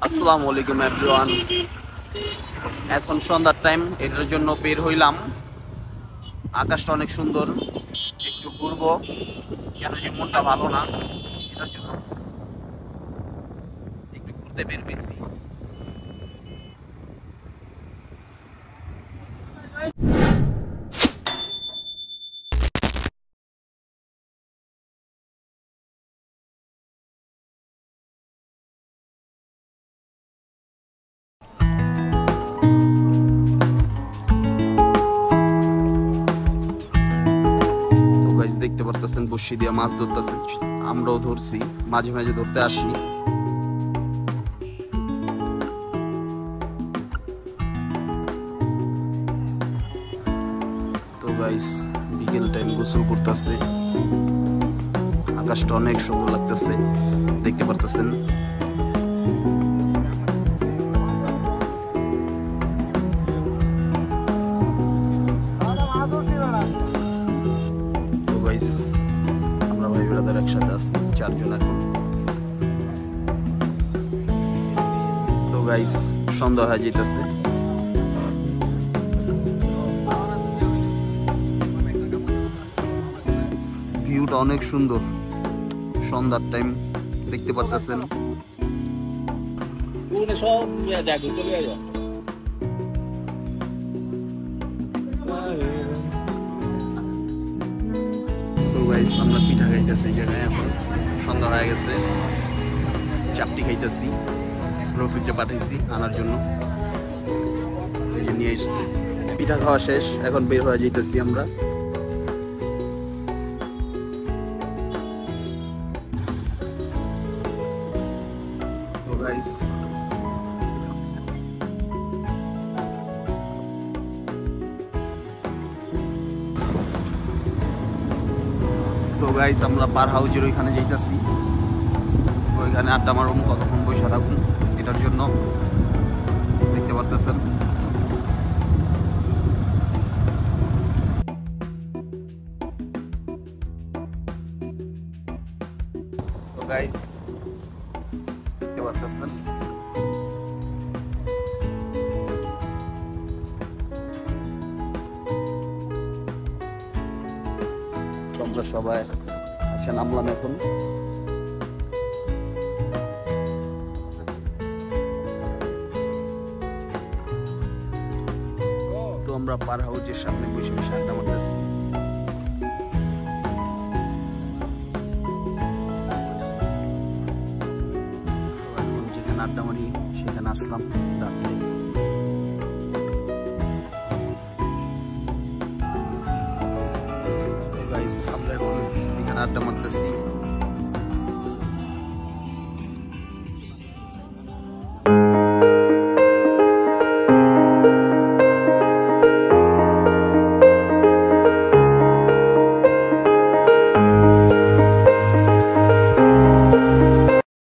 আসসালামু আলাইকুম এভরিওয়ান। এখন সন্ধ্যার টাইম, এটার জন্য বের হইলাম। আকাশটা অনেক সুন্দর, একটু ঘুরবো, কেন যে মনটা ভালো না, এটার জন্য একটু ঘুরতে বের হয়েছি। তো গাইস দেখতে পারতেছেন বড়শি দিয়ে মাছ ধরতেছে, আমরাও ধরছি, মাঝে মাঝে ধরতে আসি। তো গাইস বিকেল টাইম গোসল করতেছে, আকাশটা অনেক সুন্দর লাগতেছে, দেখতে পারতেছেন। তো গাইস আমরা ভাই ব্রাদার একসাথে আসছি, 4 জন এখন। তো গাইস সন্ধ্যা হয়ে যাইতেছে, ভিউটা অনেক সুন্দর সন্ধ্যার টাইম, দেখতে পারতেছেন। তো গাইস আমরা পিঠা খাইতেছি এই জায়গায়, এখন সন্ধ্যা হয়ে গেছে, চাপটি খাইতেছি, রফিককে পাঠাইছি আনার জন্য, এই যে নিয়ে এসছি। পিঠা খাওয়া শেষ, এখন বের হয়ে যাইতেছি আমরা। তো গাইস আমরা পার হাউজের ওইখানে যাইতেছি, ওইখানে আড্ডা মারুম, কতক্ষণ বসে থাকুন এটার জন্য, দেখতে পারতেছেন। তো গাইস দেখতে পারতেছেন আমরা সবাই এসে নামলাম এখন। তো আমরা পার হাউজের সামনে বসে বসে আড্ডা মারতেছি। এখন যেখানে আড্ডা মারি সেখানে আসলাম রাত্রে। আমরা এখন এখানে আড্ডা মারতেছি।